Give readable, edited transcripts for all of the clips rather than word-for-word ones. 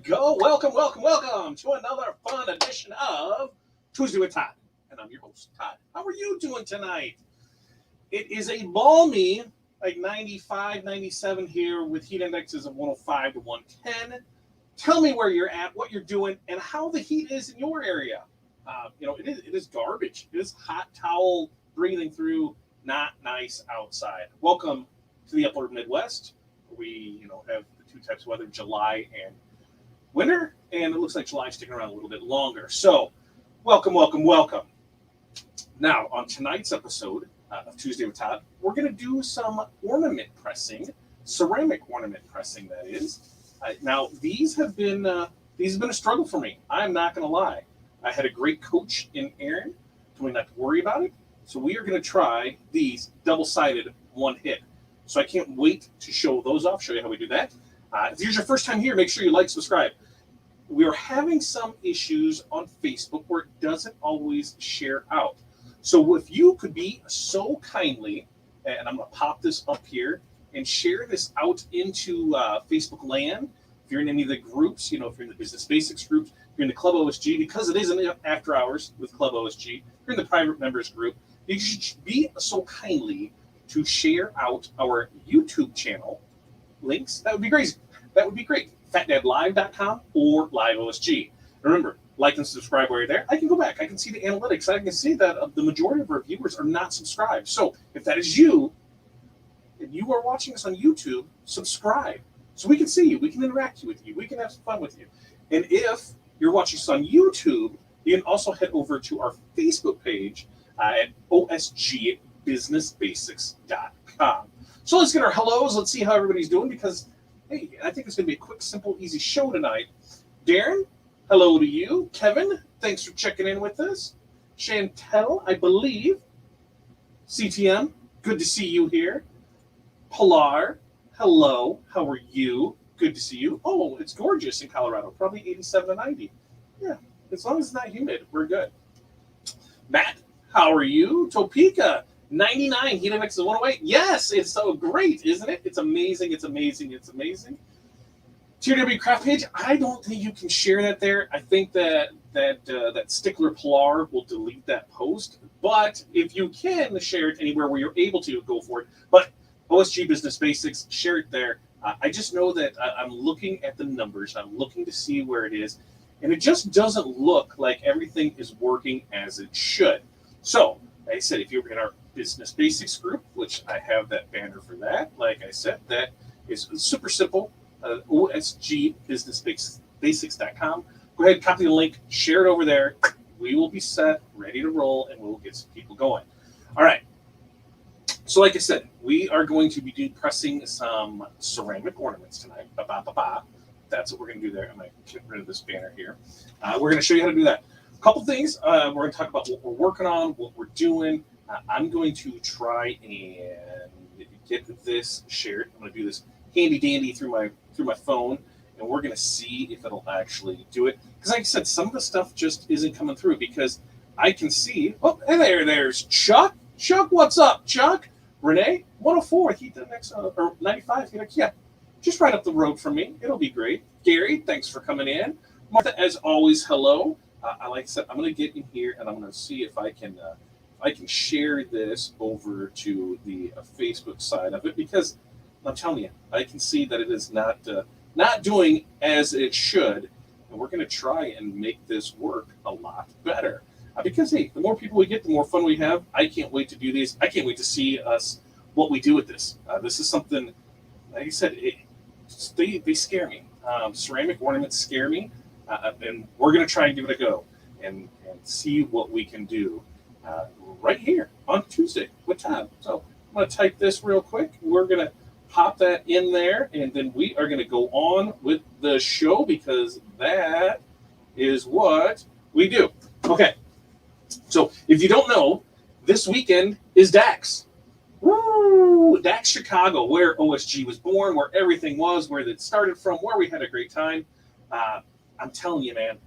go. Welcome to another fun edition of Tuesday with Todd. And I'm your host, Todd. How are you doing tonight? It is a balmy, like 95, 97 here with heat indexes of 105 to 110. Tell me where you're at, what you're doing, and how the heat is in your area. It is garbage. It is hot towel breathing through, not nice outside. Welcome to the upper Midwest. We, have the two types of weather, July and winter, and it looks like July's sticking around a little bit longer. So, welcome. Now, on tonight's episode of Tuesday with Todd, we're going to do some ornament pressing, ceramic ornament pressing, that is. Now, these have been a struggle for me. I'm not going to lie. I had a great coach in Aaron, told me not to worry about it. So we are going to try these double-sided one hit. So I can't wait to show those off, show you how we do that. If here's your first time here, make sure you like, subscribe. We are having some issues on Facebook where it doesn't always share out. So if you could be so kindly, and I'm going to pop this up here, and share this out into Facebook land. If you're in any of the groups, if you're in the Business Basics groups, if you're in the CLUB OSG, because it is an after hours with CLUB OSG, if you're in the private members group, you should be so kindly to share out our YouTube channel links. That would be great. FatDadLive.com or Live OSG. Remember, like and subscribe while you're there. I can go back. I can see the analytics. I can see that the majority of our viewers are not subscribed. So if that is you, and you are watching us on YouTube, subscribe so we can see you. We can interact with you. We can have some fun with you. And if you're watching us on YouTube, you can also head over to our Facebook page at osgbusinessbasics.com. So let's get our hellos. Let's see how everybody's doing because, hey, I think it's going to be a quick, simple, easy show tonight. Darren, hello to you. Kevin, thanks for checking in with us. Chantel, I believe. CTM, good to see you here. Pilar, hello. How are you? Good to see you. Oh, it's gorgeous in Colorado. Probably 87 to 90. Yeah, as long as it's not humid, we're good. Matt, how are you? Topeka, 99. Heat index is 108. Yes, it's so great, isn't it? It's amazing. TW Craft page, I don't think you can share that there. I think that stickler Pilar will delete that post. But if you can share it anywhere where you're able to, go for it. But OSG Business Basics, share it there. I just know that I'm looking at the numbers. I'm looking to see where it is. And it just doesn't look like everything is working as it should. So, like I said, if you're in our Business Basics group, which I have that banner for that, like I said, that is super simple. OSGbusinessbasics.com. Go ahead, copy the link, share it over there. We will be set, ready to roll, and we'll get some people going. All right. So like I said, we are going to be pressing some ceramic ornaments tonight. That's what we're going to do there. I'm going to get rid of this banner here. We're going to show you how to do that. A couple things. We're going to talk about what we're working on, what we're doing. I'm going to try and get this shared. I'm going to do this handy dandy through my phone, and we're going to see if it'll actually do it. Because like I said, some of the stuff just isn't coming through because I can see. Oh, and there's Chuck. Chuck, what's up, Chuck? Renee, 104, heat index, or 95, heat index, yeah, just right up the road from me. It'll be great. Gary, thanks for coming in. Martha, as always, hello. Like I said, I'm going to get in here and I'm going to see if I can share this over to the Facebook side of it because I'm telling you, I can see that it is not doing as it should, and we're going to try and make this work a lot better. Because, hey, the more people we get, the more fun we have. I can't wait to do these. I can't wait to see what we do with this. This is something, like I said, they scare me. Ceramic ornaments scare me, and we're going to try and give it a go and see what we can do right here on Tuesday with Todd. So I'm going to type this real quick. We're going to pop that in there, and then we are going to go on with the show because that is what we do. Okay. So if you don't know, this weekend is DAX. Woo! DAX Chicago, where OSG was born, where everything was, where it started from, where we had a great time. I'm telling you, man,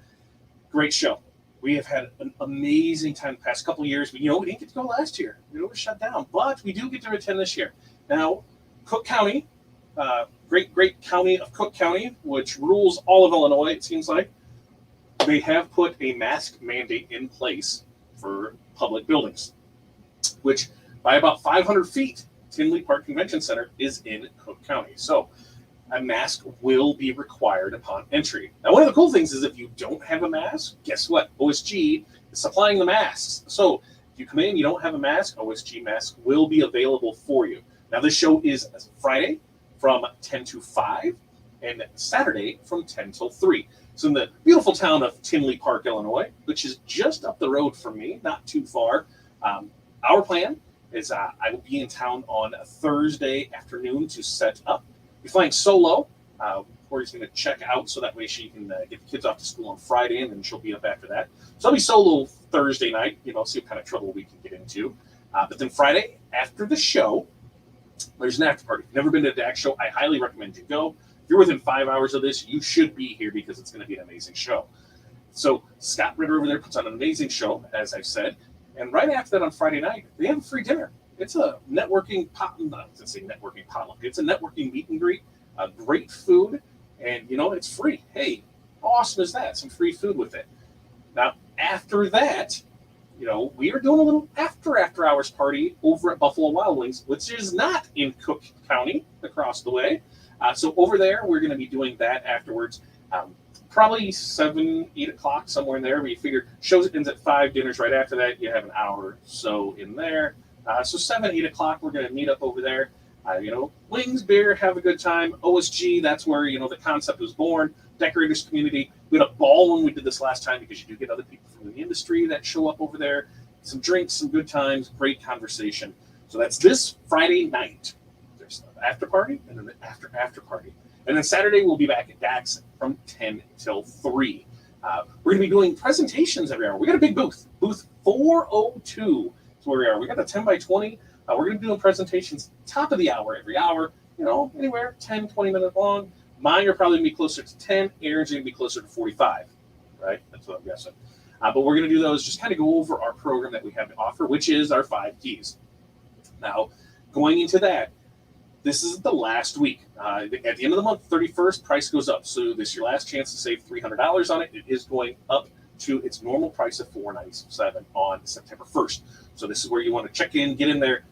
great show. We have had an amazing time the past couple of years. We didn't get to go last year. We were shut down, but we do get to attend this year. Now, Cook County great county of Cook County, which rules all of Illinois, it seems like, they have put a mask mandate in place for public buildings, which by about 500 feet, Tinley Park Convention Center is in Cook County. So a mask will be required upon entry. Now, one of the cool things is if you don't have a mask, guess what? OSG is supplying the masks. So if you come in, you don't have a mask, OSG mask will be available for you. Now, this show is Friday from 10 to 5 and Saturday from 10 till 3. So in the beautiful town of Tinley Park, Illinois, which is just up the road from me, not too far. Our plan is I will be in town on a Thursday afternoon to set up. Be flying solo. Corey's going to check out so that way she can get the kids off to school on Friday, and then she'll be up after that. So I'll be solo Thursday night, see what kind of trouble we can get into. But then Friday, after the show, there's an after party. If you've never been to a DAX show, I highly recommend you go. If you're within 5 hours of this, you should be here because it's going to be an amazing show. So Scott Ritter over there puts on an amazing show, as I've said. And right after that on Friday night, they have a free dinner. It's a networking potluck. It's a networking meet and greet. Great food, and it's free. Hey, how awesome is that? Some free food with it. Now, after that, we are doing a little after hours party over at Buffalo Wild Wings, which is not in Cook County, across the way. So over there, we're going to be doing that afterwards. Probably 7, 8 o'clock, somewhere in there. We figure shows ends at 5, dinner's right after that. You have an hour or so in there. So 7, 8 o'clock, we're going to meet up over there. Wings, beer, have a good time. OSG, that's where, the concept was born. Decorators community. We had a ball when we did this last time because you do get other people from the industry that show up over there. Some drinks, some good times, great conversation. So that's this Friday night. There's an after party and then the after party. And then Saturday, we'll be back at DAX from 10 till 3. We're going to be doing presentations every hour. We got a big booth. Booth 402 is where we are. We got a 10 by 20. We're going to be doing presentations top of the hour every hour, anywhere 10, 20 minutes long. Mine are probably going to be closer to 10. Aaron's going to be closer to 45, right? That's what I'm guessing. But we're going to do those, just kind of go over our program that we have to offer, which is our 5 keys. Now, going into that, this is the last week. At the end of the month, 31st, price goes up. So this is your last chance to save $300 on it. It is going up to its normal price of $497 on September 1st. So this is where you want to check in, get in there.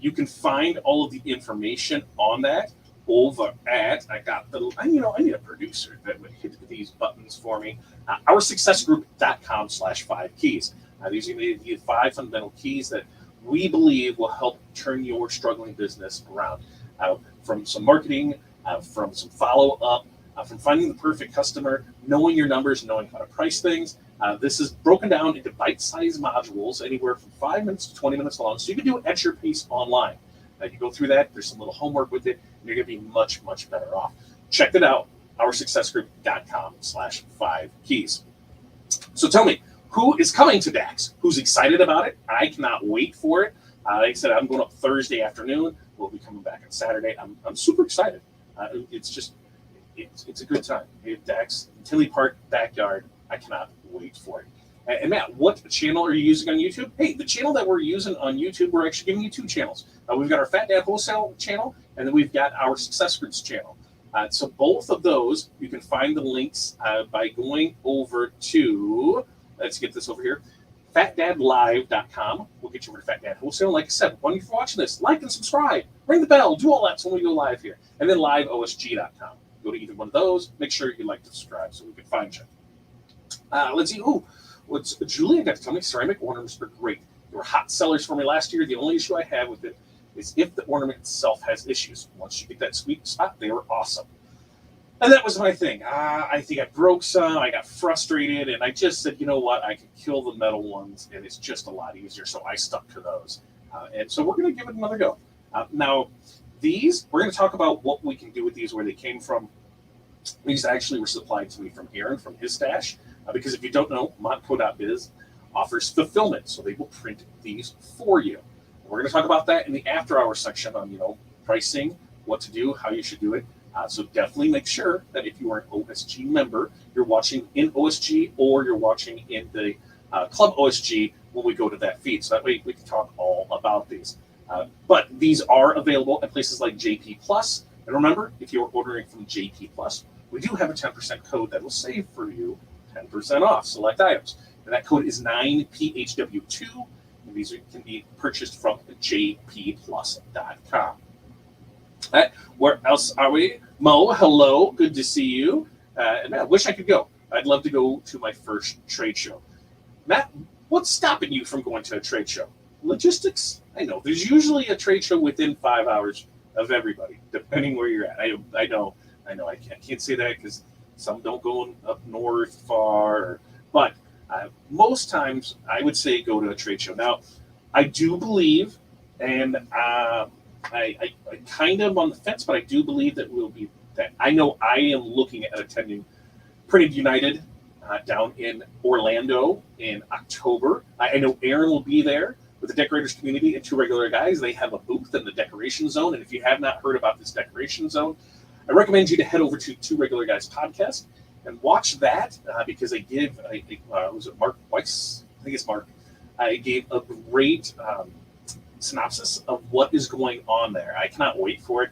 You can find all of the information on that over at, I need a producer that would hit these buttons for me. OurSuccessGroup.com/5keys. These are the 5 fundamental keys that we believe will help turn your struggling business around. From some marketing, from some follow-up, from finding the perfect customer, knowing your numbers, knowing how to price things. This is broken down into bite-sized modules, anywhere from 5 minutes to 20 minutes long, so you can do it at your pace online. You go through that, there's some little homework with it, and you're going to be much, much better off. Check it out, OurSuccessGroup.com/5keys. So tell me, who is coming to DAX? Who's excited about it? I cannot wait for it. Like I said, I'm going up Thursday afternoon. We'll be coming back on Saturday. I'm super excited. It's a good time. DAX, Tinley Park backyard. I cannot wait for it. And Matt, what channel are you using on YouTube? Hey, the channel that we're using on YouTube, we're actually giving you 2 channels. We've got our Fat Dad Wholesale channel, and then we've got our Success Groups channel. So both of those, you can find the links by going over to, let's get this over here, FatDadLive.com. We'll get you over to Fat Dad Wholesale. Like I said, when you're watching this, like and subscribe, ring the bell, do all that so when we go live here. And then LiveOSG.com. Go to either one of those. Make sure you like and subscribe so we can find you. Let's see. What's Julia got to tell me? Ceramic ornaments are great. They were hot sellers for me last year. The only issue I have with it is if the ornament itself has issues. Once you get that sweet spot, they were awesome. And that was my thing. I think I broke some. I got frustrated, and I just said, you know what? I can kill the metal ones, and it's just a lot easier. So I stuck to those. And so we're going to give it another go. Now, these, we're going to talk about what we can do with these, where they came from. These actually were supplied to me from Aaron, from his stash. Because if you don't know, Montco.biz offers fulfillment, so they will print these for you. We're going to talk about that in the after-hours section on, pricing, what to do, how you should do it. So definitely make sure that if you are an OSG member, you're watching in OSG or you're watching in the CLUB OSG when we go to that feed. So that way we can talk all about these. But these are available at places like JP Plus, And remember, if you're ordering from JP Plus, we do have a 10% code that will save for you 10% off select items. And that code is 9PHW2, and these can be purchased from jpplus.com. Where else are we? Mo, hello, good to see you. And I wish I could go. I'd love to go to my first trade show. Matt, what's stopping you from going to a trade show? Logistics? I know. There's usually a trade show within 5 hours of everybody, depending where you're at. I know. I can't say that because some don't go up north far. But most times, I would say go to a trade show. Now, I do believe, and I kind of on the fence, but I do believe that we'll be that. I know I am looking at attending Printed United down in Orlando in October. I know Aaron will be there with the decorators community and 2 regular guys. They have a booth in the decoration zone. And if you have not heard about this decoration zone, I recommend you to head over to 2 regular guys podcast and watch that because they give, was it Mark Weiss? I think it's Mark. I gave a great synopsis of what is going on there. I cannot wait for it.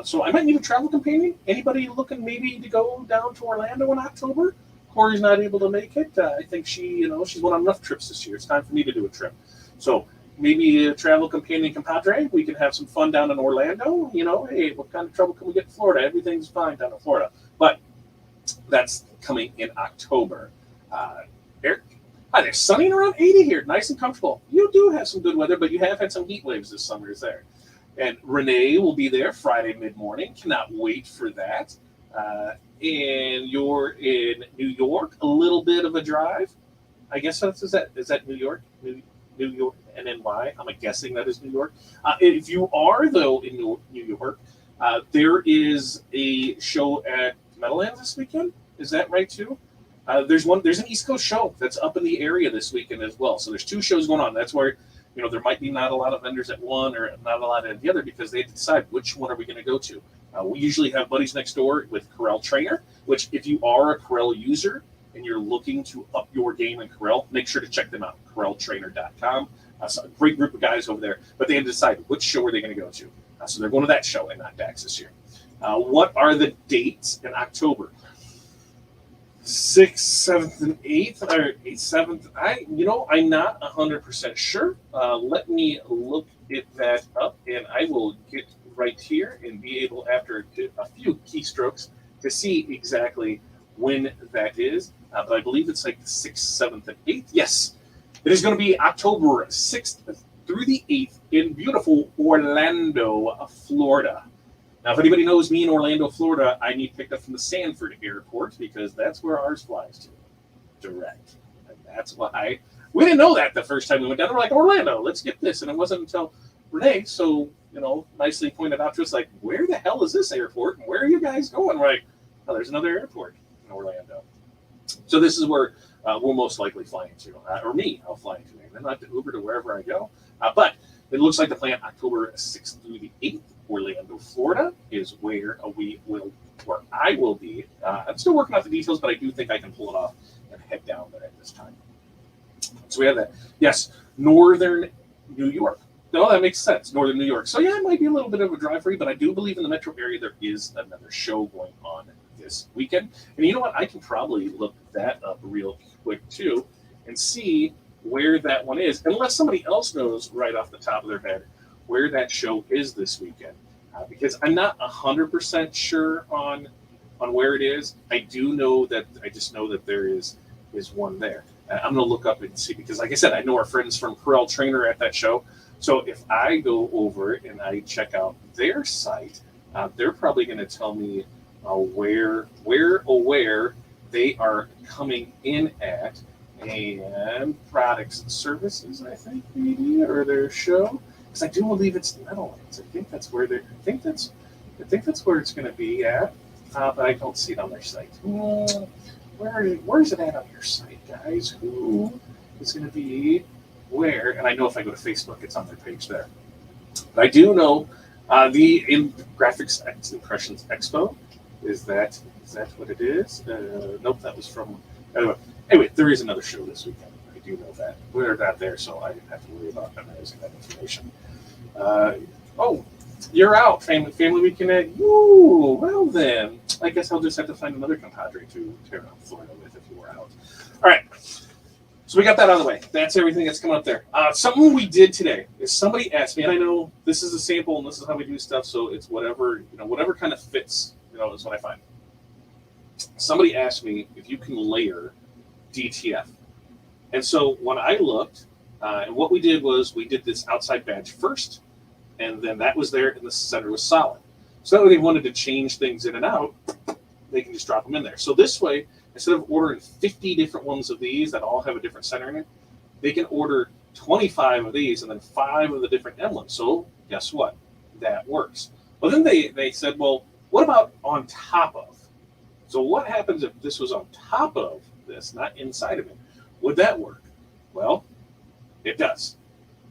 So I might need a travel companion. Anybody looking maybe to go down to Orlando in October? Corey's not able to make it. I think she's went on enough trips this year. It's time for me to do a trip. So maybe a travel companion compadre. We can have some fun down in Orlando. Hey, what kind of trouble can we get in Florida? Everything's fine down in Florida. But that's coming in October. Eric, hi there. Sunny and around 80 here. Nice and comfortable. You do have some good weather, but you have had some heat waves this summer. Is there? And Renee will be there Friday mid-morning. Cannot wait for that. And you're in New York. A little bit of a drive. I guess is that New York? New York, NY. I'm guessing that is New York. If you are, though, in New York, there is a show at Meadowlands this weekend. Is that right, too? There's an East Coast show that's up in the area this weekend as well. So there's 2 shows going on. That's where there might be not a lot of vendors at one or not a lot at the other because they have to decide which one are we going to go to. We usually have buddies next door with Corel Trainer, which if you are a Corel user and you're looking to up your game in Corel, make sure to check them out, coreltrainer.com. So a great group of guys over there, but they had to decide which show are they going to go to. So they're going to that show and not DAX this year. What are the dates in October? 6th, 7th, and 8th, or 8th, 7th. I'm not 100% sure. Let me look that up, and I will get right here and be able, after a few keystrokes, to see exactly when that is. But I believe it's like the 6th, 7th, and 8th. Yes, it is going to be October 6th through the 8th in beautiful Orlando, Florida. Now, if anybody knows me in Orlando, Florida, I need picked up from the Sanford airport because that's where ours flies to, direct. And that's why we didn't know that the first time we went down. We're like, Orlando, let's get this. And it wasn't until Renee, nicely pointed out to us, like, where the hell is this airport? And where are you guys going? We're like, oh, there's another airport in Orlando. So this is where we'll most likely fly into, or me, I'll fly into. And then I have to Uber to wherever I go. But it looks like the plan October 6th through the 8th. Orlando, Florida is where I will be. I'm still working out the details, but I do think I can pull it off and head down there at this time. So we have that. Yes, Northern New York. No, that makes sense. Northern New York. So yeah, it might be a little bit of a drive for you, but I do believe in the metro area there is another show going on this weekend. And you know what? I can probably look that up real quick too and see where that one is, unless somebody else knows right off the top of their head where that show is this weekend, because I'm not 100% sure on where it is. I know that there is one there. I'm going to look up and see, because like I said, I know our friends from Corel Trainer at that show. So if I go over and I check out their site, they're probably going to tell me where they are coming in at, and products and services, I think, maybe, or their show. Because I do believe it's Meadowlands. I think that's where it's going to be at, but I don't see it on their site. Where is it at on your site, guys? Who is going to be where? And I know if I go to Facebook, it's on their page there. But I do know the Graphics Impressions Expo. Is that what it is? Nope, that was from. Anyway, there is another show this weekend. I do know that. We're not there, so I didn't have to worry about memorizing that information. You're out, family weekend at you. Well then, I guess I'll just have to find another compadre to tear out Florida with if you were out. All right. So we got that out of the way. That's everything that's coming up there. Something we did today is somebody asked me, and I know this is a sample and this is how we do stuff, so it's whatever, whatever kind of fits, is what I find. Somebody asked me if you can layer DTF. And so when I looked, and what we did was we did this outside badge first, and then that was there and the center was solid. So that way they wanted to change things in and out, they can just drop them in there. So this way, instead of ordering 50 different ones of these that all have a different center in it, they can order 25 of these and then 5 of the different emblems. So guess what? That works. Well, then they said, well, what about on top of? So what happens if this was on top of this, not inside of it? Would that work? Well, it does.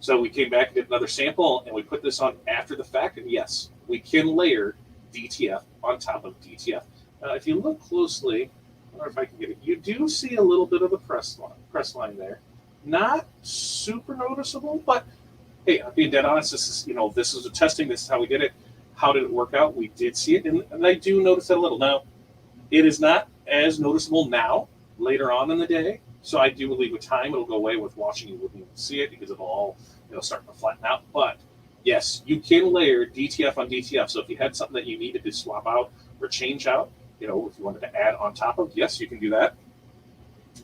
So we came back and did another sample, and we put this on after the fact, and yes, we can layer DTF on top of DTF. Now, if you look closely, I don't know if I can get it, you do see a little bit of a press line there. Not super noticeable, but hey, I'm being dead honest. This is a testing. This is how we did it. How did it work out? We did see it, and I do notice that a little. Now, it is not as noticeable now, later on in the day. So I do believe with time it'll go away. With washing, you wouldn't even see it because it'll all start to flatten out. But yes, you can layer DTF on DTF. So if you had something that you needed to swap out or change out, if you wanted to add on top of, yes, you can do that.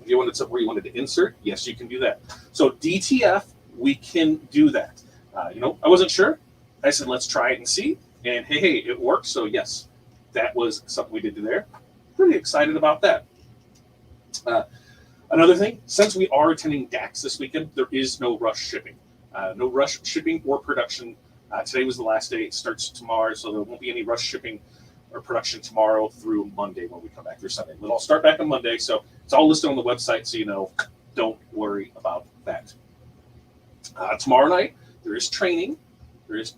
If you wanted something where you wanted to insert, yes, you can do that. So DTF, we can do that. I wasn't sure. I said, let's try it and see. And hey, it worked. So yes, that was something we did there. Pretty excited about that. Another thing, since we are attending DAX this weekend, there is no rush shipping. No rush shipping or production. Today was the last day. It starts tomorrow, so there won't be any rush shipping or production tomorrow through Monday when we come back through Sunday. We'll all start back on Monday, so it's all listed on the website, so don't worry about that. Tomorrow night, there is training. There is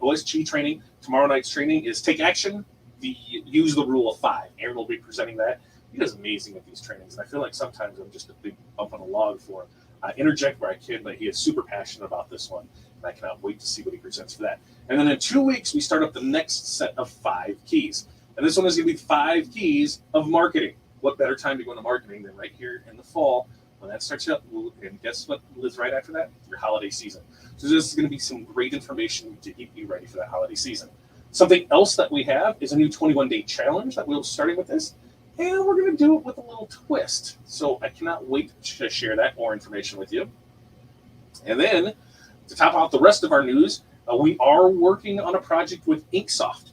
OSG training. Tomorrow night's training is Take Action, use the Rule of 5. Aaron will be presenting that. He does amazing at these trainings, and I feel like sometimes I'm just a big bump on a log for him. I interject where I can, but he is super passionate about this one, and I cannot wait to see what he presents for that. And then in 2 weeks, we start up the next set of 5 keys. And this one is going to be 5 keys of marketing. What better time to go into marketing than right here in the fall when that starts up? And guess what lives right after that? Your holiday season. So this is going to be some great information to keep you ready for that holiday season. Something else that we have is a new 21-day challenge that we'll be starting with this. And we're going to do it with a little twist. So I cannot wait to share that more information with you. And then to top out the rest of our news, we are working on a project with Inksoft.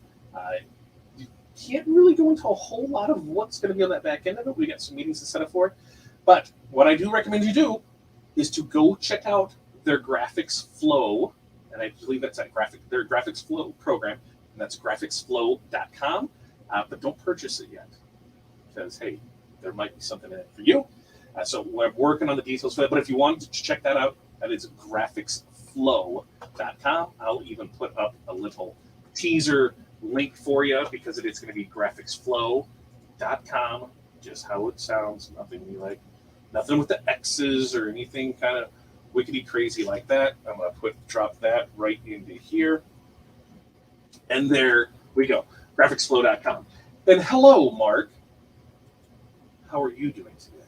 You can't really go into a whole lot of what's going to be on that back end of it. We got some meetings to set up for it. But what I do recommend you do is to go check out their graphics flow. And I believe that's their graphics flow program. And that's graphicsflow.com. But don't purchase it yet, because, hey, there might be something in it for you. So we're working on the details for that. But if you want to check that out, that is graphicsflow.com. I'll even put up a little teaser link for you because it is going to be graphicsflow.com, just how it sounds. Nothing with the X's or anything kind of wickedy crazy like that. I'm going to drop that right into here. And there we go, graphicsflow.com. And hello, Mark. How are you doing today?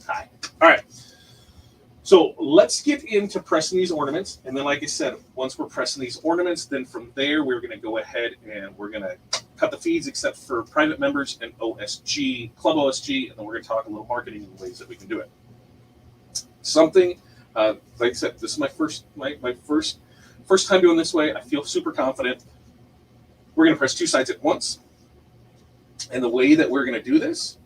Hi. All right. So let's get into pressing these ornaments. And then, like I said, once we're pressing these ornaments, then from there, we're going to go ahead and we're going to cut the feeds except for private members and OSG, CLUB OSG, and then we're going to talk a little marketing and ways that we can do it. Something, like I said, this is my first time doing this way. I feel super confident. We're going to press 2 sides at once. And the way that we're going to do this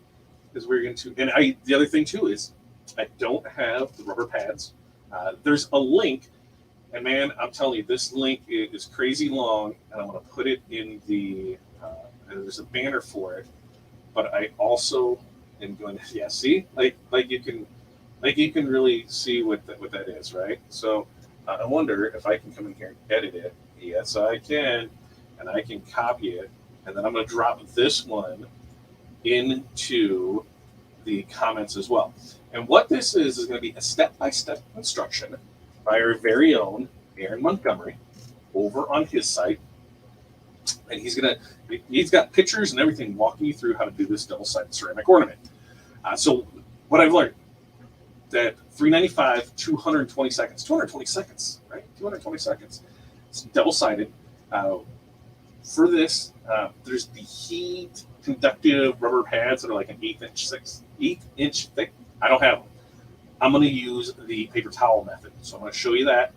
is we're going to, and the other thing too is I don't have the rubber pads. There's a link, and man, I'm telling you, this link is crazy long, and I'm going to put it in the, there's a banner for it, but I also am going to, yeah, see, like you can really see what that is, right? So I wonder if I can come in here and edit it. Yes, I can, and I can copy it. And then I'm going to drop this one into the comments as well. And what this is going to be a step-by-step instruction by our very own Aaron Montgomery over on his site, and he's got pictures and everything walking you through how to do this double-sided ceramic ornament. So what I've learned, that $395, 220 seconds. 220 seconds, right? 220 seconds. It's double-sided. For this, there's the heat conductive rubber pads that are like an 8-inch thick. I don't have them. I'm going to use the paper towel method. So I'm going to show you that.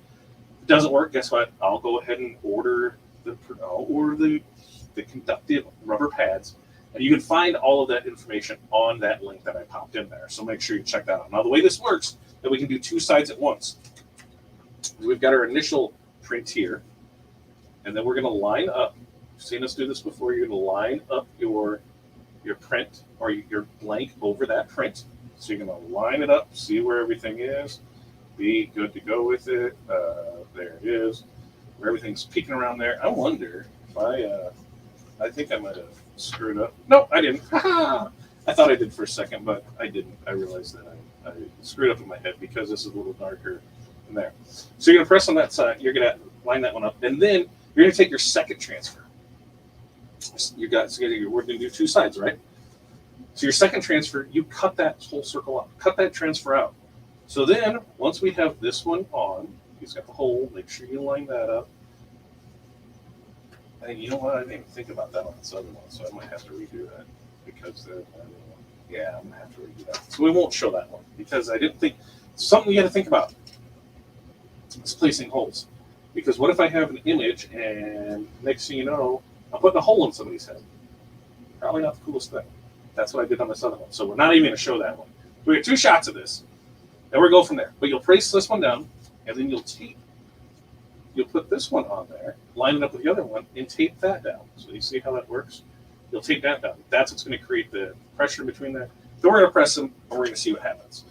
If it doesn't work, guess what? I'll go ahead and order the conductive rubber pads. And you can find all of that information on that link that I popped in there. So make sure you check that out. Now, the way this works, that we can do two sides at once. We've got our initial print here. And then we're going to line up. You've seen us do this before. You're going to line up your print or your blank over that print. So you're going to line it up, see where everything is, be good to go with it. There it is, where everything's peeking around there. I wonder if I think I might have screwed up. No, I didn't. I thought I did for a second, but I didn't. I realized that I screwed up in my head because this is a little darker than there. So you're going to press on that side. You're going to line that one up, and then you're going to take your second transfer. We're going to do two sides, right? So your second transfer, you cut that whole circle out, cut that transfer out. So then once we have this one on, he's got the hole, make sure you line that up. And you know what? I didn't even think about that on this other one, so I might have to redo that because yeah, I'm gonna have to redo that. So we won't show that one because I didn't think something you got to think about is placing holes. Because what if I have an image and next thing you know, I'm putting a hole in somebody's head? Probably not the coolest thing. That's what I did on this other one. So we're not even going to show that one. We have two shots of this. Then we'll go from there. But you'll place this one down, and then you'll put this one on there, line it up with the other one, and tape that down. So you see how that works? You'll tape that down. That's what's going to create the pressure between there. Then we're going to press them, and we're going to see what happens.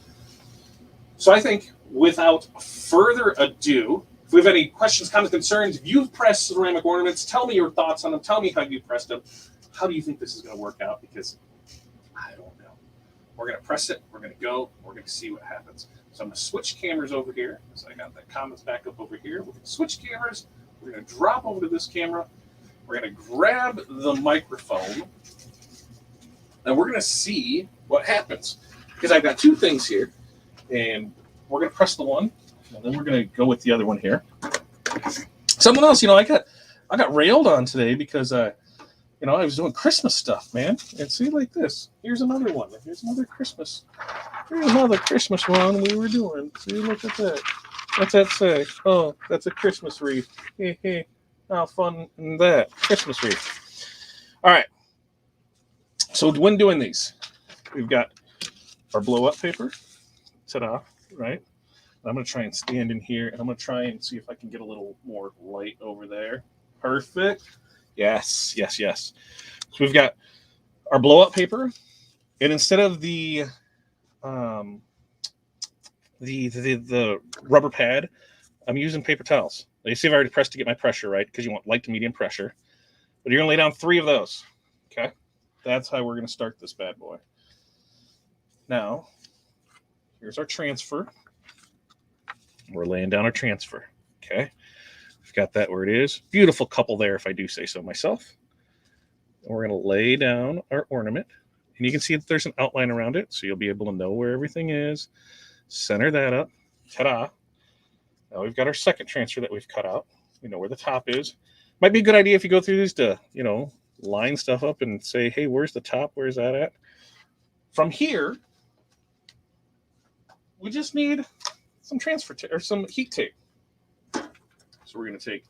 So I think without further ado, if we have any questions, comments, concerns, if you've pressed ceramic ornaments, tell me your thoughts on them. Tell me how you pressed them. How do you think this is going to work out? Because I don't know. We're going to press it. We're going to go. We're going to see what happens. So I'm going to switch cameras over here. So I got the comments back up over here. We're going to switch cameras. We're going to drop over to this camera. We're going to grab the microphone. And we're going to see what happens. Because I've got two things here. And we're going to press the one. And then we're going to go with the other one here. Something else, I got railed on today because I was doing Christmas stuff, man. And see, like this. Here's another one. Here's another Christmas. Here's another Christmas one we were doing. See, look at that. What's that say? Oh, that's a Christmas wreath. Hey, hey. How fun in that. Christmas wreath. All right. So when doing these, we've got our blow-up paper. Ta-da, right? I'm going to try and stand in here, and I'm going to try and see if I can get a little more light over there. Perfect. Yes, yes, yes. So we've got our blow-up paper, and instead of the rubber pad, I'm using paper towels. Now you see I've already pressed to get my pressure right because you want light to medium pressure. But you're going to lay down 3 of those. Okay? That's how we're going to start this bad boy. Now, here's our transfer. We're laying down our transfer. Okay? We've got that where it is. Beautiful couple there, if I do say so myself. And we're going to lay down our ornament. And you can see that there's an outline around it, so you'll be able to know where everything is. Center that up. Ta-da. Now we've got our second transfer that we've cut out. We know where the top is. Might be a good idea if you go through these to, line stuff up and say, hey, where's the top? Where's that at? From here, we just need some transfer tape or some heat tape. So we're going to take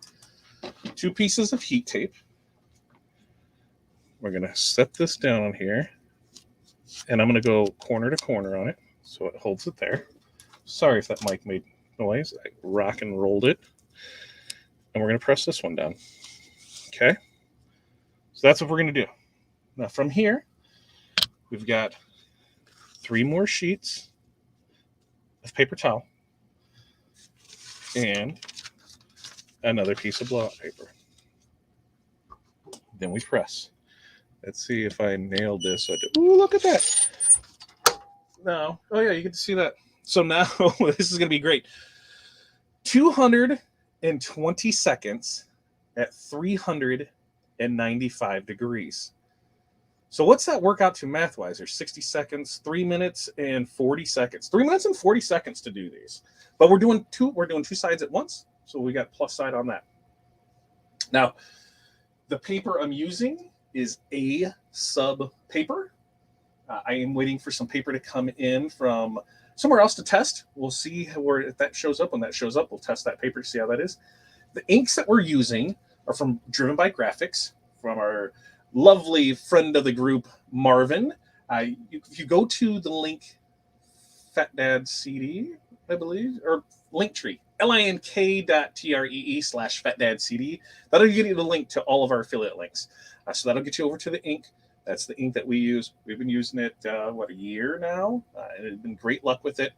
2 pieces of heat tape. We're going to set this down on here, and I'm going to go corner to corner on it so it holds it there. Sorry if that mic made noise. I rock and rolled it. And we're going to press this one down. Okay? So that's what we're going to do. Now from here, we've got 3 more sheets of paper towel and another piece of blowout paper. Then we press. Let's see if I nailed this. Ooh, look at that. Now, oh yeah, you get to see that. So now this is going to be great. 200 in 20 seconds at 395 degrees. So what's that work out to math-wise? There's 60 seconds, 3 minutes and 40 seconds. 3 minutes and 40 seconds to do these. But we're doing two sides at once, so we got plus side on that. Now, the paper I'm using is a sub paper. I am waiting for some paper to come in from somewhere else to test. We'll see where if that shows up. When that shows up, we'll test that paper to see how that is. The inks that we're using are from Driven by Graphics, from our lovely friend of the group, Marvin. If you go to the link, Fat Dad CD, I believe, or Linktree, link.tree/FatDadCD. That'll get you the link to all of our affiliate links. So that'll get you over to the ink. That's the ink that we use. We've been using it, a year now? And it's been great luck with it.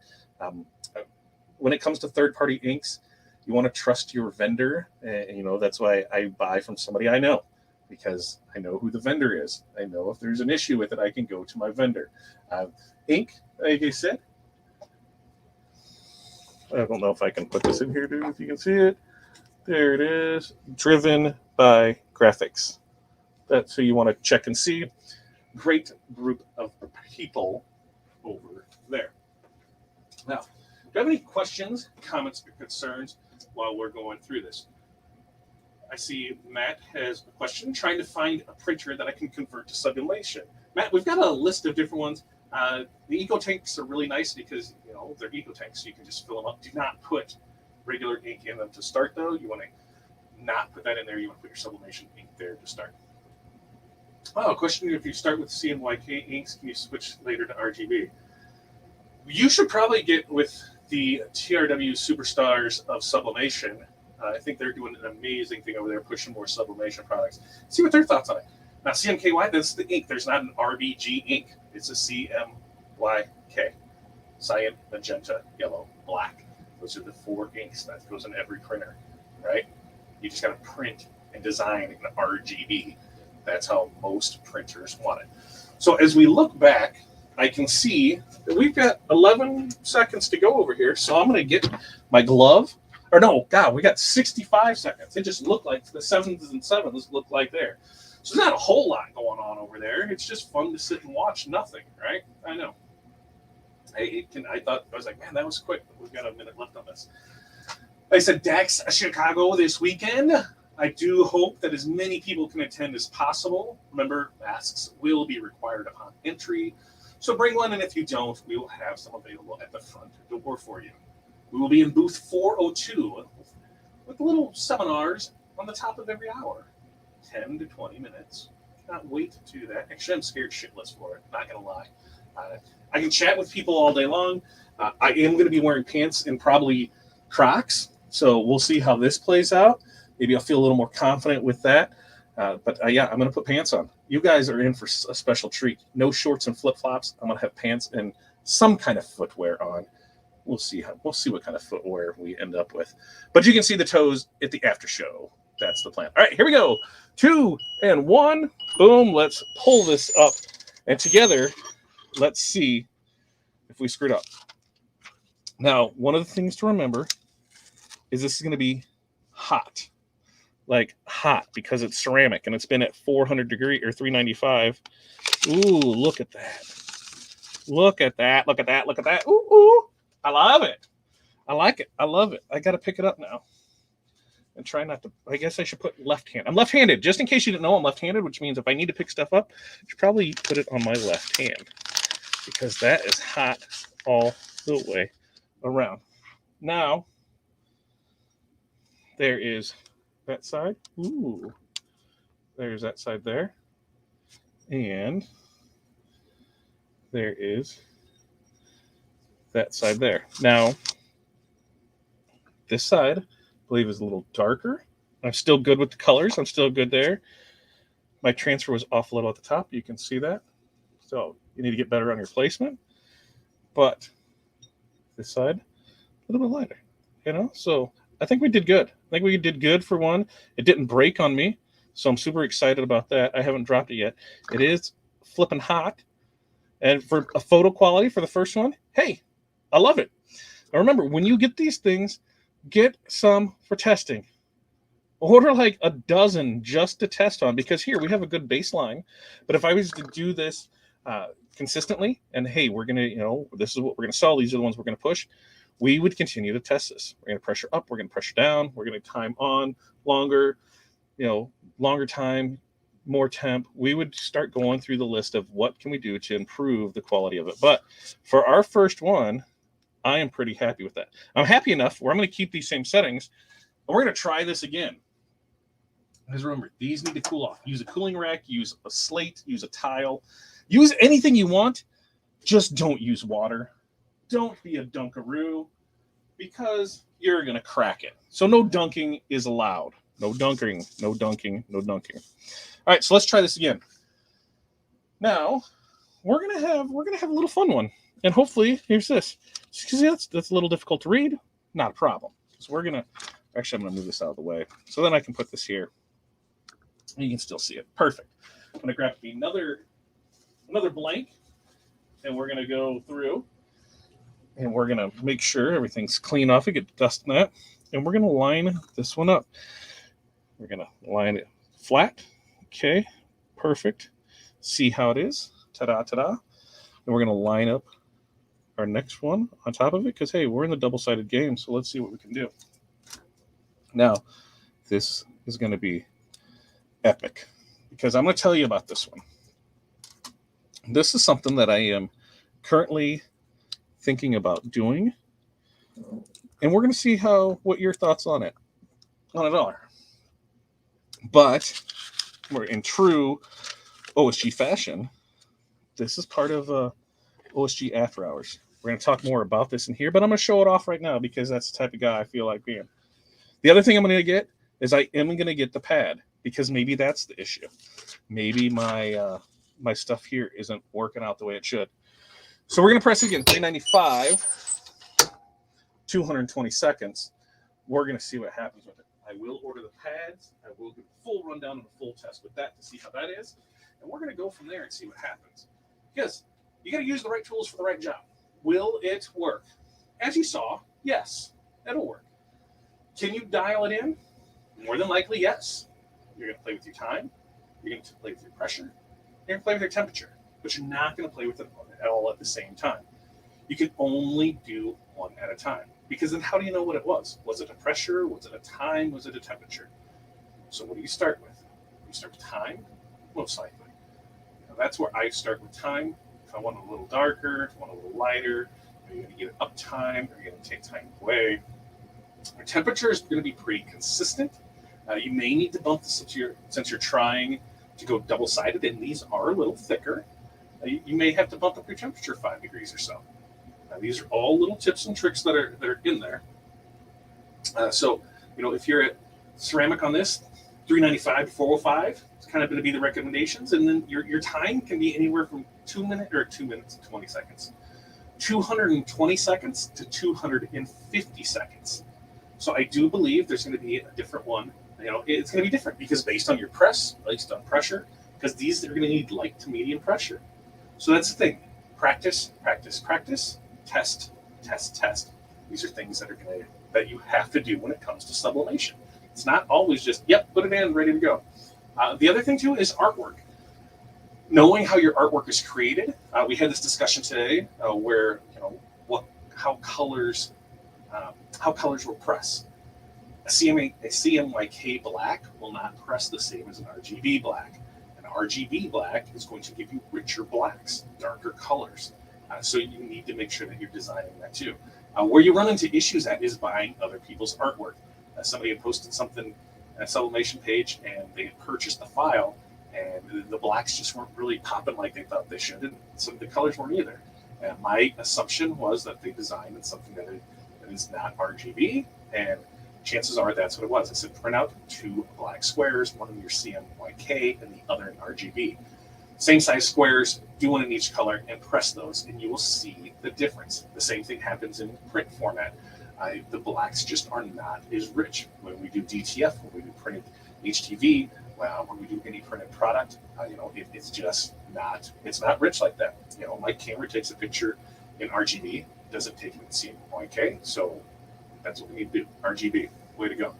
When it comes to third-party inks, you want to trust your vendor. And, that's why I buy from somebody I know, because I know who the vendor is. I know if there's an issue with it, I can go to my vendor. Ink, like I said, I don't know if I can put this in here, dude, if you can see it. There it is. Driven by Graphics. That's who you want to check and see. Great group of people over there. Now, do you have any questions, comments, or concerns while we're going through this? I see Matt has a question, trying to find a printer that I can convert to sublimation. Matt, we've got a list of different ones. The eco tanks are really nice because they're eco tanks, so you can just fill them up. Do not put regular ink in them to start, though. You want to not put that in there. You want to put your sublimation ink there to start. Oh, question: if you start with CMYK inks, can you switch later to RGB? You should probably get with the TRW superstars of sublimation. I think they're doing an amazing thing over there, pushing more sublimation products. See what their thoughts on it. Now, CMKY, that's the ink. There's not an RBG ink. It's a CMYK. Cyan, magenta, yellow, black. Those are the 4 inks that goes in every printer, right? You just got to print and design in RGB. That's how most printers want it. So as we look back, I can see that we've got 11 seconds to go over here. So I'm going to get my glove. Or no, God, we got 65 seconds. It just looked like the 7s and 7s look like there. So there's not a whole lot going on over there. It's just fun to sit and watch nothing, right? I know. I was like, man, that was quick. But we've got a minute left on this. Like I said, DAX Chicago this weekend. I do hope that as many people can attend as possible. Remember, masks will be required upon entry. So bring one, and if you don't, we will have some available at the front door for you. We will be in booth 402 with little seminars on the top of every hour. 10 to 20 minutes. Cannot wait to do that. Actually, I'm scared shitless for it. Not going to lie. I can chat with people all day long. I am going to be wearing pants and probably Crocs. So we'll see how this plays out. Maybe I'll feel a little more confident with that. But yeah, I'm going to put pants on. You guys are in for a special treat. No shorts and flip-flops. I'm going to have pants and some kind of footwear on. We'll see what kind of footwear we end up with. But you can see the toes at the after show. That's the plan. All right, here we go. 2 and 1. Boom. Let's pull this up. And together, let's see if we screwed up. Now, one of the things to remember is this is going to be hot. Like hot, because it's ceramic and it's been at 400 degrees or 395. Ooh, look at that. Look at that. Look at that. Look at that. Ooh, ooh. I love it. I like it. I love it. I got to pick it up now. And try not to, I guess I should put left hand. I'm left-handed, just in case you didn't know I'm left-handed, which means if I need to pick stuff up, I should probably put it on my left hand, because that is hot all the way around. Now, there is that side. Ooh, there's that side there. And there is that side there. Now, this side, I believe, is a little darker. I'm still good with the colors. I'm still good there. My transfer was off a little at the top. You can see that. So you need to get better on your placement. But this side, a little bit lighter, So I think we did good. I think we did good for one. It didn't break on me, so I'm super excited about that. I haven't dropped it yet. It is flipping hot. And for a photo quality for the first one, hey, I love it. Now remember, when you get these things, get some for testing. Order like a dozen just to test on, because here we have a good baseline. But if I was to do this consistently, and hey, we're going to, this is what we're going to sell, these are the ones we're going to push, we would continue to test this. We're going to pressure up, we're going to pressure down, we're going to time on longer, longer time, more temp. We would start going through the list of what can we do to improve the quality of it. But for our first one, I am pretty happy with that. I'm happy enough where I'm going to keep these same settings, and we're going to try this again. Because remember, these need to cool off. Use a cooling rack, use a slate, use a tile, use anything you want. Just don't use water. Don't be a dunkaroo, because you're going to crack it. So no dunking is allowed. No dunking, no dunking, no dunking. All right, so let's try this again. Now, we're gonna have a little fun one. And hopefully, here's this. Because that's a little difficult to read, not a problem. So I'm gonna move this out of the way. So then I can put this here. You can still see it. Perfect. I'm gonna grab another blank, and we're gonna go through, and we're gonna make sure everything's clean off it, get dust in that, and we're gonna line this one up. We're gonna line it flat. Okay, perfect. See how it is. Ta-da, ta-da. And we're gonna line up our next one on top of it, because hey, we're in the double-sided game, so let's see what we can do. Now, this is gonna be epic, because I'm gonna tell you about this one. This is something that I am currently thinking about doing, and we're gonna see what your thoughts on it are. But we're in true OSG fashion. This is part of OSG After Hours. We're going to talk more about this in here, but I'm going to show it off right now because that's the type of guy I feel like being. The other thing I'm going to get is I am going to get the pad, because maybe that's the issue. Maybe my my stuff here isn't working out the way it should. So we're going to press it again, 395, 220 seconds. We're going to see what happens with it. I will order the pads. I will give a full rundown and a full test with that to see how that is. And we're going to go from there and see what happens. Because you got to use the right tools for the right job. Will it work? As you saw, yes, it'll work. Can you dial it in? More than likely, yes. You're going to play with your time. You're going to play with your pressure. You're going to play with your temperature. But you're not going to play with it all at the same time. You can only do one at a time. Because then how do you know what it was? Was it a pressure? Was it a time? Was it a temperature? So what do you start with? You start with time? Most likely. Now that's where I start with time. If I want it a little darker, if I want it a little lighter, are you going to get it up time? Are you going to take time away? Your temperature is going to be pretty consistent. You may need to bump this since you're trying to go double-sided, and these are a little thicker. You may have to bump up your temperature 5 degrees or so. These are all little tips and tricks that are in there. So, if you're at ceramic on this, 395 to 405, it's kind of going to be the recommendations. And then your time can be anywhere from 2 minutes to 20 seconds. 220 seconds to 250 seconds. So I do believe there's going to be a different one. It's going to be different because based on your press, based on pressure, because these are going to need light to medium pressure. So that's the thing. Practice, practice, practice. Test, test, test. These are things that you have to do when it comes to sublimation. It's not always just, yep, put it in, ready to go. The other thing too is artwork. Knowing how your artwork is created. We had this discussion today where how colors will press. A CMYK black will not press the same as an RGB black. An RGB black is going to give you richer blacks, darker colors. So you need to make sure that you're designing that too. Where you run into issues at is buying other people's artwork. Somebody had posted something on a sublimation page, and they had purchased the file, and the blacks just weren't really popping like they thought they should, and some of the colors weren't either. And my assumption was that they designed in something that is not RGB, and chances are that's what it was. I said print out 2 black squares, one in your CMYK and the other in RGB. Same size squares, do one in each color, and press those, and you will see the difference. The same thing happens in print format. The blacks just are not as rich. When we do DTF, when we do printed HTV, when we do any printed product, it's just not, it's not rich like that. My camera takes a picture in RGB, doesn't take it in CMYK, so That's what we need to do. RGB, way to go.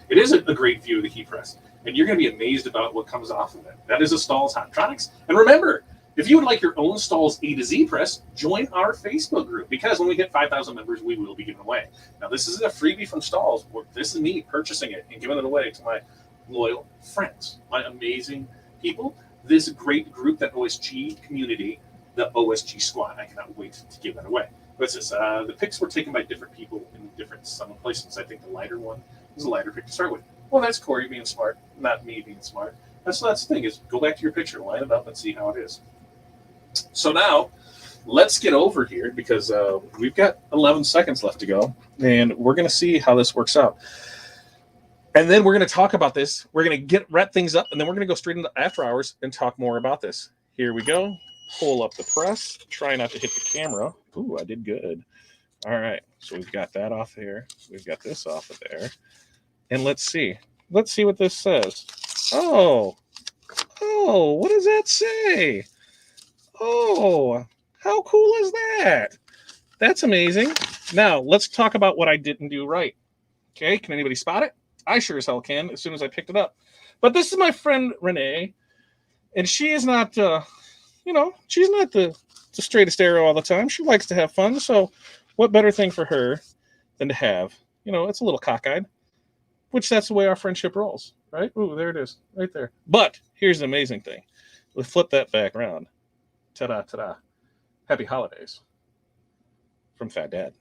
It is a great view of the heat press, and you're going to be amazed about what comes off of it. That is a Stahls Hottronics. And remember, if you would like your own Stahls A2Z press, join our Facebook group, because when we hit 5,000 members, we will be giving away. Now, this isn't a freebie from Stahls. This is me purchasing it and giving it away to my loyal friends, my amazing people, this great group, that OSG community, the OSG squad. I cannot wait to give that away. What's this? The pics were taken by different people in different placements. I think the lighter one is a lighter pic to start with. Well, that's Corey being smart, not me being smart. That's the thing, is go back to your picture, line it up, and see how it is. So now, let's get over here, because we've got 11 seconds left to go, and we're going to see how this works out. And then we're going to talk about this. We're going to wrap things up, and then we're going to go straight into after hours and talk more about this. Here we go. Pull up the press. Try not to hit the camera. Ooh, I did good. All right. So we've got that off here. We've got this off of there. And let's see. Let's see what this says. Oh, what does that say? Oh, how cool is that? That's amazing. Now, let's talk about what I didn't do right. Okay, can anybody spot it? I sure as hell can, as soon as I picked it up. But this is my friend Renee, and she is not, she's not the straightest arrow all the time. She likes to have fun, so what better thing for her than to have, it's a little cockeyed, which that's the way our friendship rolls, right? Ooh, there it is, right there. But here's the amazing thing. We flip that back around. Ta-da, ta-da. Happy holidays from Fat Dad.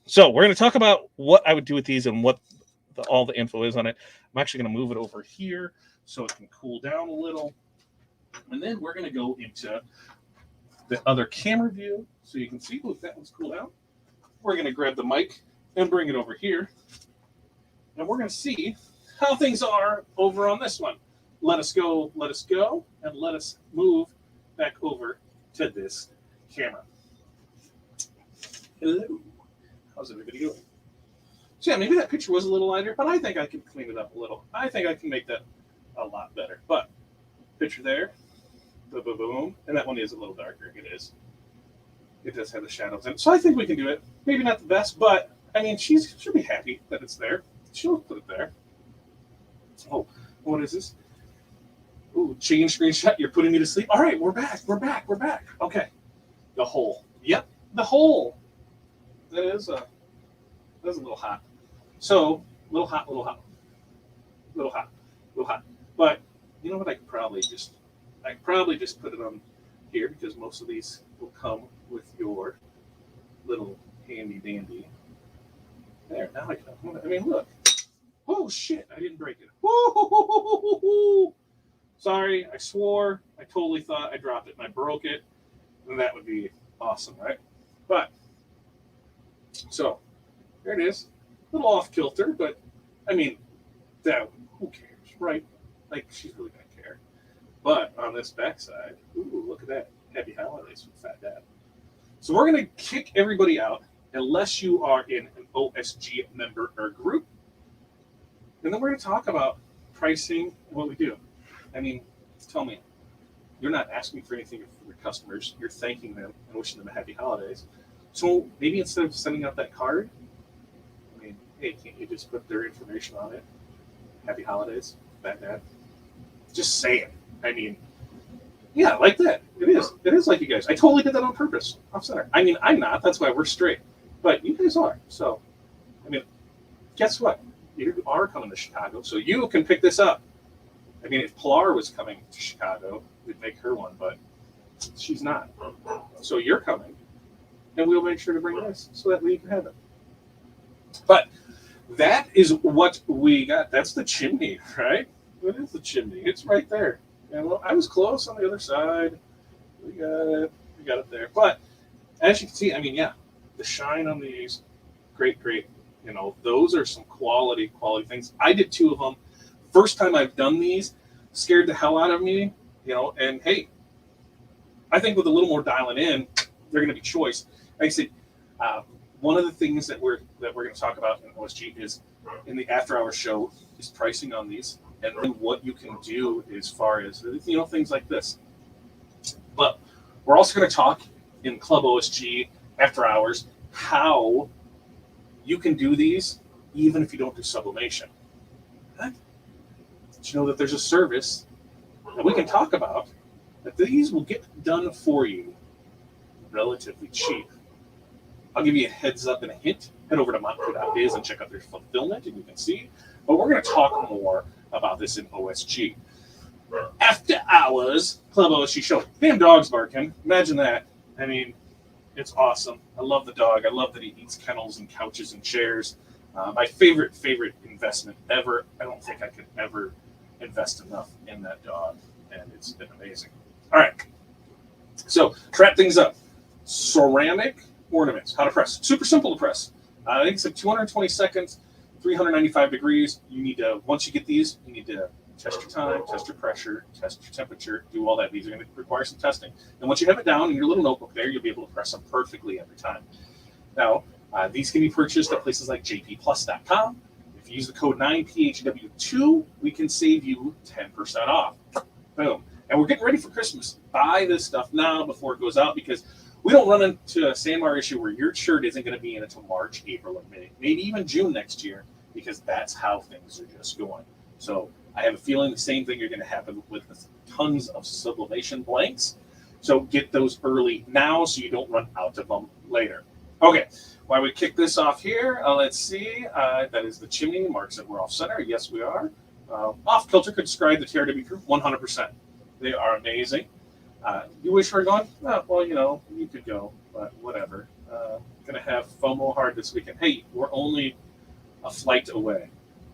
So we're going to talk about what I would do with these and what all the info is on it. I'm actually going to move it over here so it can cool down a little. And then we're going to go into the other camera view so you can see if that one's cooled down. We're going to grab the mic and bring it over here. And we're going to see how things are over on this one. Let us go, and let us move back over to this camera. Hello. How's everybody doing? So yeah, maybe that picture was a little lighter, but I think I can clean it up a little. I think I can make that a lot better. But picture there, boom, boom, boom, and that one is a little darker. It is. It does have the shadows in it. So I think we can do it. Maybe not the best, but I mean, she'll be happy that it's there. She'll put it there. Oh, what is this? Ooh, change screenshot. You're putting me to sleep. All right, we're back. Okay. The hole. Yep, the hole. That is a little hot. So, little hot. But you know what? I could probably just put it on here, because most of these will come with your little handy dandy. There. Now I mean, look. Oh shit! I didn't break it. Woo! Sorry, I swore. I totally thought I dropped it and I broke it, and that would be awesome, right? But so there it is. A little off kilter, but I mean, who cares, right? Like, she's really gonna care. But on this backside, ooh, look at that. Happy holidays from Fat Dad. So we're gonna kick everybody out unless you are in an OSG member or group. And then we're gonna talk about pricing and what we do. I mean, tell me, you're not asking for anything from your customers. You're thanking them and wishing them a happy holidays. So maybe instead of sending out that card, I mean, hey, can't you just put their information on it? Happy holidays, Fat Dad. Just say it. I mean, yeah, like that. It is. It is like you guys. I totally did that on purpose. Off center. I mean, I'm not. That's why we're straight. But you guys are. So, I mean, guess what? You are coming to Chicago, so you can pick this up. I mean, if Pilar was coming to Chicago, we'd make her one, but she's not. So you're coming, and we'll make sure to bring this so that we can have it. But that is what we got. That's the chimney, right? What is the chimney? It's right there. And well, I was close on the other side. We got it. We got it there. But as you can see, I mean, yeah, the shine on these, great. You know, those are some quality things. I did 2 of them. First time I've done these, scared the hell out of me, you know, and hey, I think with a little more dialing in, they're going to be choice. Like I said, one of the things that we're going to talk about in OSG is in the after hours show is pricing on these, and then what you can do as far as, you know, things like this. But we're also going to talk in CLUB OSG after hours how You can do these even if you don't do sublimation. What? Did you know that there's a service that we can talk about that these will get done for you relatively cheap? I'll give you a heads up and a hint. Head over to montco.biz and check out their fulfillment, and you can see. But we're going to talk more about this in OSG. After hours, Club OSG show. Damn dog's barking. Imagine that. I mean, it's awesome. I love the dog. I love that he eats kennels and couches and chairs. My favorite investment ever. I don't think I could ever invest enough in that dog, and it's been amazing. All right. So, to wrap things up, ceramic ornaments. How to press. Super simple to press. I think it's at 220 seconds, 395 degrees. You need to, once you get these, you need to test your time, test your pressure, test your temperature, do all that. These are going to require some testing. And once you have it down in your little notebook there, you'll be able to press them perfectly every time. Now, these can be purchased at places like jpplus.com. If you use the code 9PHW2, we can save you 10% off. Boom. And we're getting ready for Christmas. Buy this stuff now before it goes out, because we don't run into a SAMR issue where your shirt isn't going to be in until March, April, or May, maybe even June next year, because that's how things are just going. So I have a feeling the same thing are going to happen with tons of sublimation blanks. So get those early now so you don't run out of them later. Okay, while we kick this off here, let's see. That is the chimney. Mark said we're off center. Yes, we are. Off kilter could describe the TRW crew 100%. They are amazing. You wish we were going? Well, you know, you could go, but whatever. Gonna have FOMO hard this weekend. Hey, we're only a flight away.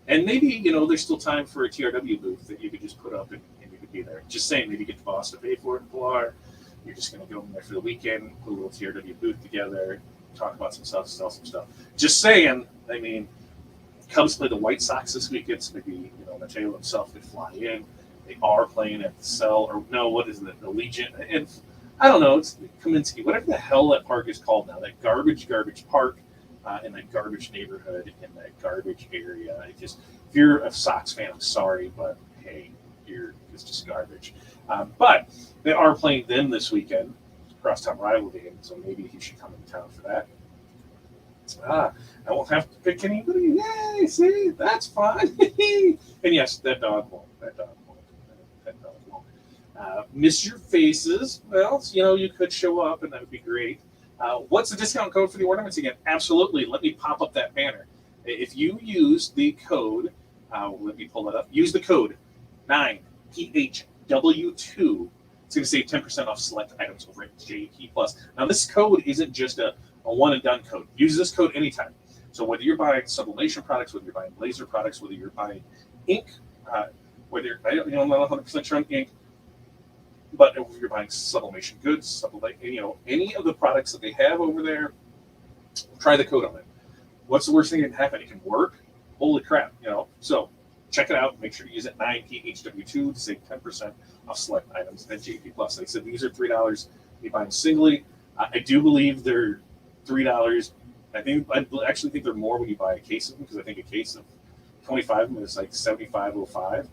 And maybe, you know, there's still time for a TRW booth that you could just put up and you could be there. Just saying, maybe get the boss to pay for it, Pilar. You're just gonna go in there for the weekend, put a little TRW booth together, talk about some stuff, sell some stuff. Just saying, I mean, Cubs play the White Sox this weekend, so maybe, you know, Mateo himself could fly in. They are playing at the Cell, or no, what is it, the Legion? And I don't know, it's Kaminsky, whatever the hell that park is called now, that garbage park in that garbage neighborhood, in that garbage area. It just, if you're a Sox fan, I'm sorry, but hey, it's just garbage. But they are playing them this weekend, crosstown rivalry, and so maybe he should come into town for that. I won't have to pick anybody. Yay, see, that's fine. And yes, that dog won't. Miss your faces. Well, you know, you could show up, and that would be great. What's the discount code for the ornaments again? Absolutely. Let me pop up that banner. If you use the code, let me pull that up. Use the code 9PHW2. It's going to save 10% off select items over at JP Plus. Now, this code isn't just a one-and-done code. Use this code anytime. So whether you're buying sublimation products, whether you're buying laser products, whether you're buying ink, whether you're, I'm not 100% sure on ink, but if you're buying sublimation goods, any of the products that they have over there, try the code on it. What's the worst thing that can happen? It can work. Holy crap, you know. So check it out. Make sure to use it 9PHW2 to save 10% off select items at JP Plus. Like I said, these are $3. You buy them singly. I do believe they're $3. I actually think they're more when you buy a case of them, because I think a case of 25 of them is like $75.05.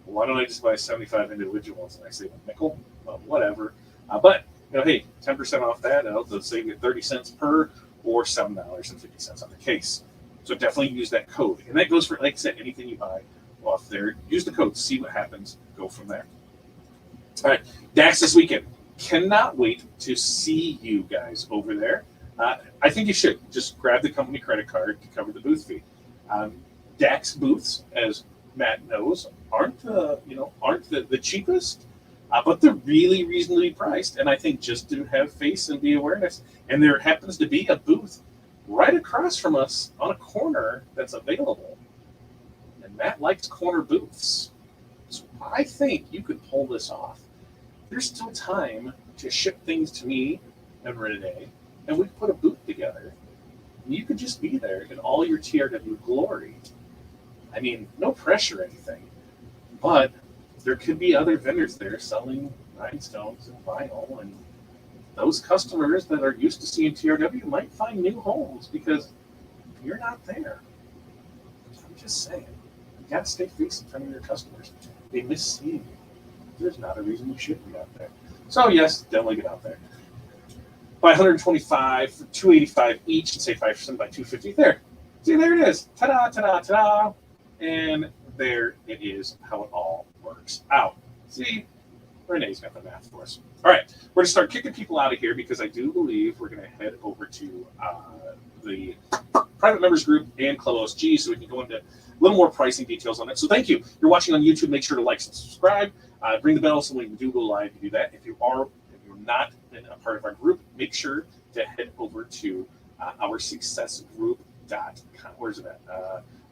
Why don't I just buy 75 individual ones and I save a nickel? Well, whatever. But, you know, hey, 10% off that, they'll save you 30 cents per, or $7.50 on the case. So definitely use that code. And that goes for, like I said, anything you buy off there. Use the code, see what happens, go from there. All right, DAX this weekend. Cannot wait to see you guys over there. I think you should. Just grab the company credit card to cover the booth fee. DAX booths, as Matt knows, aren't the cheapest, but they're really reasonably priced. And I think just to have face and be awareness, and there happens to be a booth right across from us on a corner that's available. And Matt likes corner booths. So I think you could pull this off. There's still time to ship things to me and Renee, and we could put a booth together. And you could just be there in all your TRW glory. I mean, no pressure or anything, but there could be other vendors there selling rhinestones and vinyl, and those customers that are used to seeing TRW might find new homes because you're not there. I'm just saying, you got to stay face in front of your customers. They miss seeing you. There's not a reason you shouldn't be out there. So yes, definitely get out there. by 125 for 285 each, and say 5% by 250. There. See, there it is. Ta-da, ta-da, ta-da. And there it is, how it all works out. See, Renee's got the math for us. All right, we're going to start kicking people out of here because I do believe we're going to head over to the private members group and CLUB OSG so we can go into a little more pricing details on it. So thank you. If you're watching on YouTube, make sure to like and subscribe. Ring the bell so when we do go live, you do that. If you're not a part of our group, make sure to head over to our successgroup.com. Where's it at?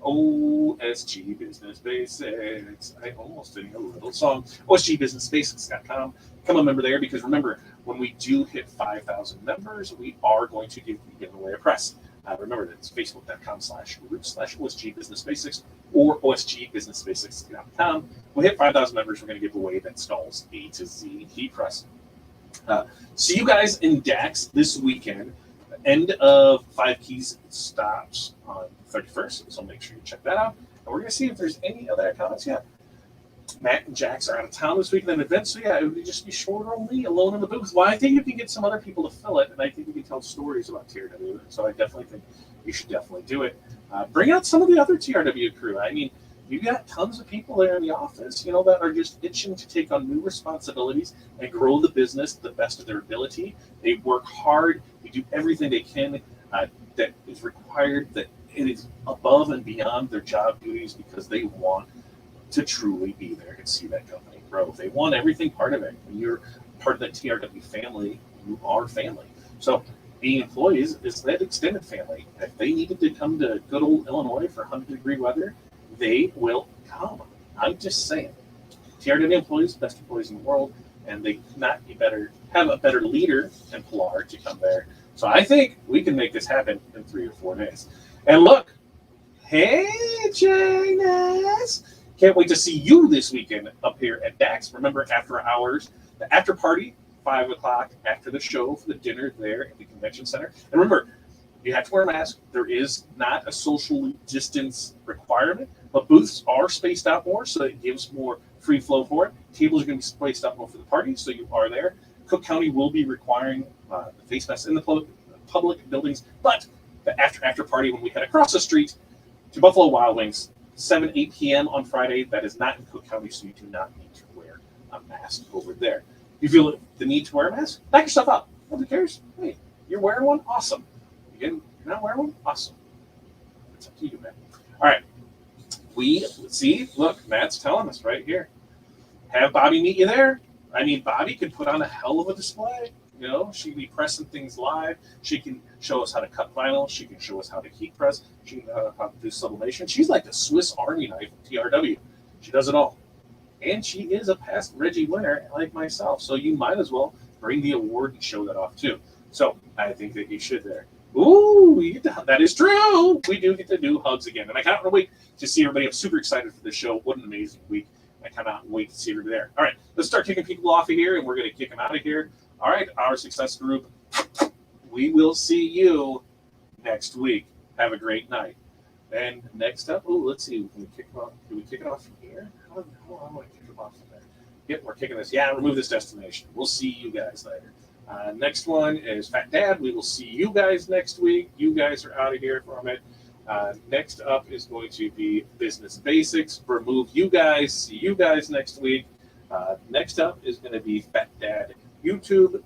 OSG Business Basics. I almost did a little song. OSGBusinessBasics.com. Become a member there because remember, when we do hit 5,000 members, we are going to be giving away a press. Remember, that's facebook.com/group/OSG Business Basics or OSGBusinessBasics.com. When we hit 5,000 members, we're going to give away that Stahls A2Z Heat Press. See you guys in DAX this weekend. End of 5 Keys stops on the 31st, so make sure you check that out. And we're going to see if there's any other comments yet. Matt and Jax are out of town this weekend at an event, so yeah, it would just be shorter on me alone in the booth. Well, I think you can get some other people to fill it, and I think we can tell stories about TRW, so I definitely think you should definitely do it. Bring out some of the other TRW crew. I mean, you got tons of people there in the office, that are just itching to take on new responsibilities and grow the business to the best of their ability. They work hard. They do everything they can that is required, that it is above and beyond their job duties because they want to truly be there and see that company grow. They want everything part of it. When you're part of the TRW family, you are family. So being employees is that extended family. If they needed to come to good old Illinois for 100-degree weather, they will come. I'm just saying. TRW employees, best employees in the world, and they could not be better, have a better leader than Pilar to come there. So I think we can make this happen in 3 or 4 days. And look, hey, Janice. Can't wait to see you this weekend up here at DAX. Remember, after hours, the after party, 5 o'clock after the show for the dinner there at the convention center. And remember, you have to wear a mask. There is not a social distance requirement, but booths are spaced out more, so it gives more free flow for it. Tables are going to be spaced out more for the party, so you are there. Cook County will be requiring the face masks in the public buildings, but the after party when we head across the street to Buffalo Wild Wings, 8 p.m. on Friday. That is not in Cook County, so you do not need to wear a mask over there. If you feel the need to wear a mask, back yourself up. Nobody cares. Hey, you're wearing one? Awesome. You're not wearing one? Awesome. It's up to you, man. All right. Look, Matt's telling us right here. Have Bobby meet you there. I mean, Bobby could put on a hell of a display. She can be pressing things live. She can show us how to cut vinyl. She can show us how to heat press. She can how to do sublimation. She's like the Swiss Army knife of TRW. She does it all. And she is a past Reggie winner like myself. So you might as well bring the award and show that off too. So I think that you should there. Ooh, that is true. We do get to do hugs again. And I cannot wait to see everybody. I'm super excited for this show. What an amazing week. I cannot wait to see everybody there. All right, let's start kicking people off of here, and we're going to kick them out of here. All right, our success group, we will see you next week. Have a great night. And next up, let's see. Can we kick it off? Do we kick it off from here? How do I want to kick it off from there? Yep, we're kicking this. Yeah, remove this destination. We'll see you guys later. Next one is Fat Dad. We will see you guys next week. You guys are out of here from it. Next up is going to be Business Basics. Remove you guys. See you guys next week. Next up is going to be Fat Dad YouTube.